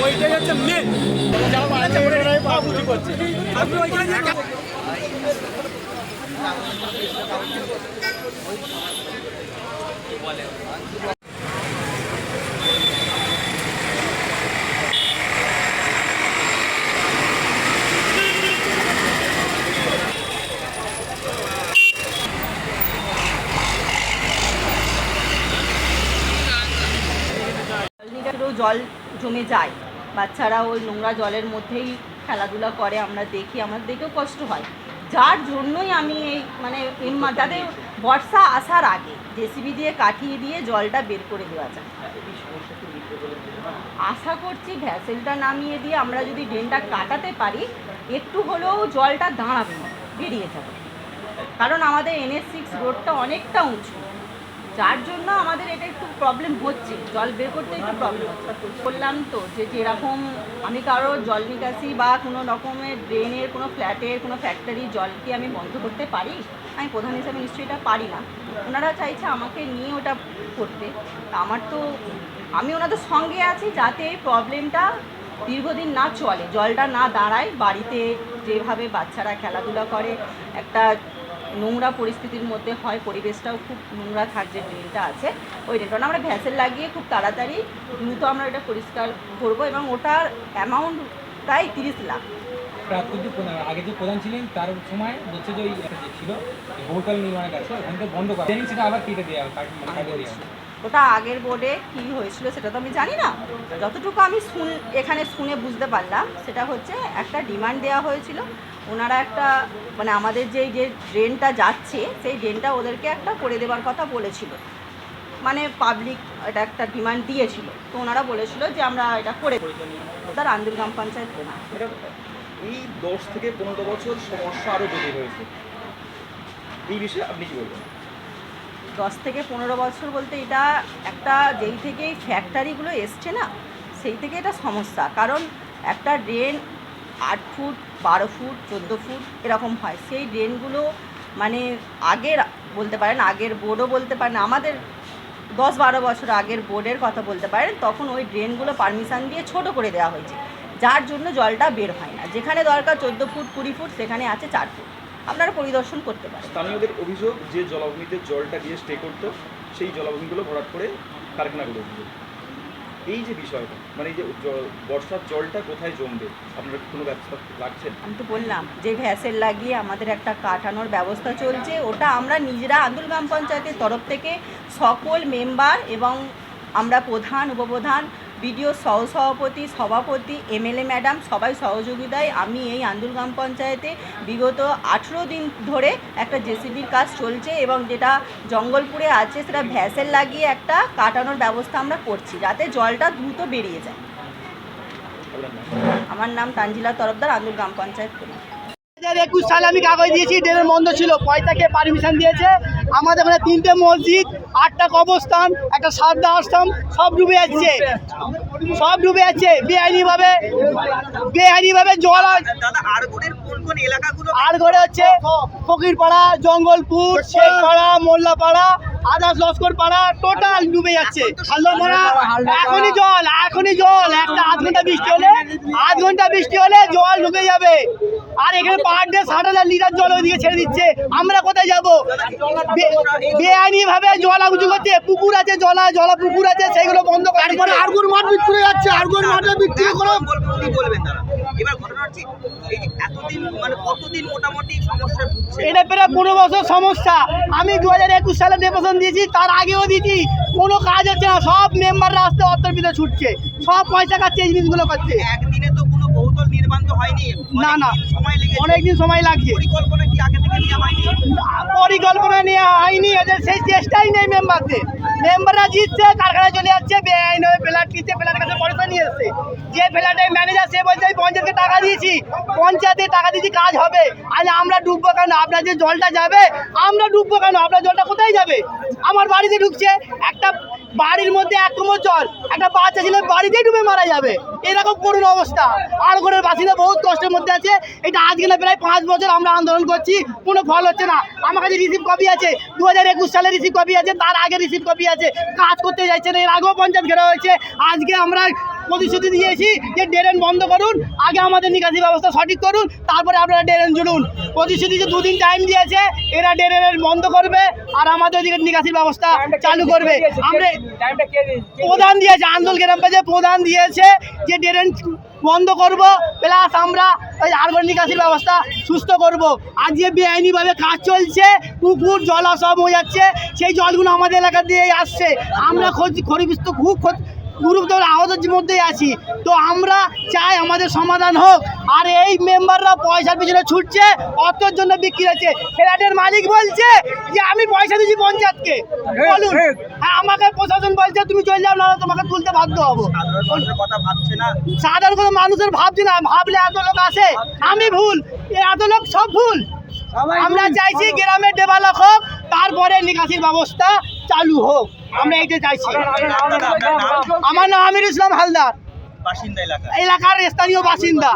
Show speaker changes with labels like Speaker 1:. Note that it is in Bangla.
Speaker 1: ওইটাই হচ্ছে মেন আপনি ওইখানে
Speaker 2: জল জমে যায়, বাচ্চারা ওই নোংরা জলের মধ্যেই খেলাধুলা করে, আমরা দেখি, আমার দেখেও কষ্ট হয়। যার জন্যই আমি এই মানে যাদের বর্ষা আসার আগে জেসিবি দিয়ে কাটিয়ে দিয়ে জলটা বের করে দেওয়া যায়। আশা করছি ভ্যাসেলটা নামিয়ে দিয়ে আমরা যদি ড্রেনটা কাটাতে পারি একটু হলেও জলটা দাঁড়াবে না, বেরিয়ে যাবে। কারণ আমাদের NH6 রোডটা অনেকটা উঁচু, যার জন্য আমাদের এটা একটু প্রবলেম হচ্ছে, জল বের করতে একটু প্রবলেম হচ্ছে। বললাম তো যে যেরকম আমি কারো জল নিকাশি বা কোনো রকমের ড্রেনের কোনো ফ্ল্যাটের কোনো ফ্যাক্টরির জলকে আমি বন্ধ করতে পারি, আমি প্রধান হিসাবে নিশ্চয়ই এটা পারি না। ওনারা চাইছে আমাকে নিয়ে ওটা করতে, আমি ওনাদের সঙ্গে আছি যাতে এই প্রবলেমটা দীর্ঘদিন না চলে, জলটা না দাঁড়ায়। বাড়িতে যেভাবে বাচ্চারা খেলাধুলা করে একটা নোংরা পরিস্থিতির মধ্যে হয়, পরিবেশটাও খুব নোংরা থাকছে, ড্রেনটা আছে, ওই ড্রেনটা আমরা ভ্যাসেল লাগিয়ে খুব তাড়াতাড়ি দ্রুত আমরা এটা পরিষ্কার করব এবং ওটার অ্যামাউন্ট প্রায় 30 লাখ।
Speaker 3: আগে যে প্রধান ছিলেন তার সময় বলছে যে ওই ছিল বহুতল নির্মাণের কাছে ওখান থেকে বন্ধ করা, সেটা আবার কেটে দেওয়া
Speaker 2: ওটা আগের বোর্ডে কী হয়েছিল সেটা তো আমি জানি না, যতটুকু আমি এখানে শুনে বুঝতে পারলাম সেটা হচ্ছে একটা ডিমান্ড দেওয়া হয়েছিল, ওনারা একটা মানে আমাদের যে ড্রেনটা যাচ্ছে সেই ড্রেনটা ওদেরকে একটা করে দেওয়ার কথা বলেছিল, মানে পাবলিক এটা একটা ডিমান্ড দিয়েছিল, তো ওনারা বলেছিল যে আমরা এটা করে ওটার আন্দুল গ্রাম পঞ্চায়েত না।
Speaker 4: এই 10 থেকে 15 বছর সমস্যা আরও জটিল হয়েছে, এই বিষয়ে আপনি কী বলবেন?
Speaker 2: 10 থেকে 15 বছর বলতে এটা একটা যেই থেকে এই ফ্যাক্টরিগুলো এসছে না সেই থেকে এটা সমস্যা, কারণ একটা ড্রেন 8 ফুট 12 ফুট 14 ফুট এরকম হয়, সেই ড্রেনগুলো মানে আগের বলতে পারেন, আগের বোর্ডও বলতে পারেন, আমাদের 10-12 বছর আগের বোর্ডের কথা বলতে পারেন, তখন ওই ড্রেনগুলো পারমিশন দিয়ে ছোট করে দেওয়া হয়েছে, যার জন্য জলটা বের হয় না, যেখানে দরকার 14 ফুট 20 ফুট সেখানে আছে 4 ফুট, আপনারা পরিদর্শন করতে পারেন।
Speaker 4: স্থানীয়দের অভিযোগ যে জলাভূমিতে জলটা দিয়ে স্টে করতো সেই জলাভূমিগুলো ভরাট করে কারখানাগুলো অভিযোগ, এই যে বিষয়টা মানে এই যে বর্ষার জলটা কোথায় জমবে আপনারা কোনো ব্যবস্থা রাখছেন?
Speaker 2: আমি তো বললাম যে ভ্যাসেল লাগিয়ে আমাদের একটা কাটানোর ব্যবস্থা চলছে, ওটা আমরা নিজেরা আন্দুল গ্রাম পঞ্চায়েতের তরফ থেকে সকল মেম্বার এবং আমরা প্রধান উপপ্রধান বিডিও সহসভাপতি সভাপতি MLA ম্যাডাম সবাই সহযোগিতায় আমি এই আন্দুল গ্রাম পঞ্চায়েতে বিগত 18 দিন ধরে একটা জেসিবির কাজ চলছে এবং যেটা জঙ্গলপুরে আছে সেটা ভ্যাসেল লাগিয়ে একটা কাটানোর ব্যবস্থা আমরা করছি যাতে জলটা দ্রুত বেরিয়ে যায়। আমার নাম তানজিলা তরফদার, আন্দুল গ্রাম পঞ্চায়েত।
Speaker 5: 2021 সালে আমি কাগজ দিয়েছি, ড্রেনের বন্ধ ছিল, পয়সাকে পারমিশন দিয়েছে, আমাদের এখানে 3টে মসজিদ 8টা কবরস্থান একটা সারদা আশ্রম সব ডুবে যাচ্ছে, সব ডুবে যাচ্ছে বেআইনিভাবে জল। আড়গড়ে হচ্ছে ফকিরপাড়া, জঙ্গলপুর, শেখপাড়া, মোল্লাপাড়া, আদার্স লস্কর পাড়া টোটাল ডুবে যাচ্ছে। এখনই জল একটা আধ ঘন্টা বৃষ্টি হলে জল ঢুকে যাবে। আর এখানে পার ডে 60,000 লিটার জল ওইদিকে ছেড়ে দিচ্ছে, আমরা কোথায় যাবো? বেআইনি ভাবে জল উঁচু করছে, পুকুর আছে, জলা পুকুর আছে, সেইগুলো বন্ধ করে আরগুর মাঠ বিক্রি যাচ্ছে, আরগুর মাঠে বিক্রি করে এটা প্রায় 15 বছর সমস্যা। আমি 2021 সালে ডেপুটেশন দিয়েছি, তার আগেও দিয়েছি, কোনো কাজ হচ্ছে না, সব মেম্বাররা আসতে অর্থের ভিতরে ছুটছে, সব পয়সা খাচ্ছে, এই জিনিসগুলো করছে।
Speaker 6: একদিনে তো কোনো বহুতল নির্মাণ তো হয়নি,
Speaker 5: না অনেকদিন সময় লাগছে।
Speaker 6: পরিকল্পনা কি আগে থেকে নেওয়া হয়নি?
Speaker 5: পরিকল্পনা নেওয়া হয়নি, এদের সেই চেষ্টাই নেই মেম্বারদের। মেম্বাররা জিতছে, কারখানায় চলে যাচ্ছে, বেআইনিভাবে ফ্ল্যাট কিনছে, ফ্ল্যাটের কাছে পয়সা নিয়ে এসছে, যে ফ্ল্যাটের ম্যানেজার সে বলছে আমি পঞ্চায়েতকে টাকা দিয়েছি, কাজ হবে। আর আমরা ডুববো কেন? আপনার যে জলটা যাবে আমরা ডুববো কেন? আপনার জলটা কোথায় যাবে? আমার বাড়িতে ঢুকছে, একটা বাড়ির মধ্যে 1 কোমর জল, একটা বাচ্চা ছিল বাড়িতেই ডুবে মারা যাবে, এরকম করুণ অবস্থা। আড়গড়ের বাসিন্দা বহুত কষ্টের মধ্যে আছে। এটা আজকে না প্রায় 5 বছর আমরা আন্দোলন করছি, কোনো ফল হচ্ছে না। আমার কাছে রিসিভ কপি আছে, 2021 সালে রিসিভ কপি আছে, তার আগে রিসিভ কপি আছে। কাজ করতে যাচ্ছে না, এর আগেও পঞ্চায়েত ঘেরা হয়েছে। আজকে আমরা প্রতিশ্রুতি দিয়েছি যে ড্রেন বন্ধ করুন, আগে আমাদের নিকাশি ব্যবস্থা সঠিক করুন, তারপরে আপনারা ড্রেন জুড়ুন। প্রতিশ্রুতি যে 2 দিন টাইম দিয়েছে, এরা ড্রেনের বন্ধ করবে আর আমাদের ওদিকে নিকাশির ব্যবস্থা চালু করবে। আমরা প্রধান দিয়েছে, আন্দোলন গ্রাম পেজে প্রধান দিয়েছে যে ড্রেন বন্ধ করব, প্লাস আমরা ওই আর্গন নিকাশির ব্যবস্থা সুস্থ করব। আজ যে বেআইনিভাবে কাজ চলছে, পুকুর জলা সব হয়ে যাচ্ছে, সেই জলগুলো আমাদের এলাকা দিয়ে আসছে। আমরা ক্ষতিগ্রস্ত খুব গুরুতর আহতের মধ্যেই আছি। তো আমরা চাই আমাদের সমাধান হোক। আর এই মেম্বাররা পয়সার পিছনে ছুটছে, অর্থের জন্য বিক্রি হচ্ছে। ফ্ল্যাটের মালিক বলছে যে আমি পয়সা দিচ্ছি পঞ্চায়েতকে, বলুন। হ্যাঁ, আমাকে প্রশাসন বলছে তুমি চলে যাও, না তোমাকে তুলতে বাধ্য হবো।
Speaker 6: সাধারণ মানুষের কথা ভাবছে না।
Speaker 5: সাধারণ কোনো মানুষের ভাবছি না, ভাবলে এত লোক আসে। আমি ভুল, এত লোক সব ভুল। আমরা চাইছি গ্রামে ডেভেলপ হোক, তারপরে নিকাশির ব্যবস্থা চালু হোক, আমরা এইটা চাইছি। আমার নাম আমির ইসলাম হালদার,
Speaker 6: বাসিন্দা এলাকা
Speaker 5: এলাকার স্থানীয় বাসিন্দা।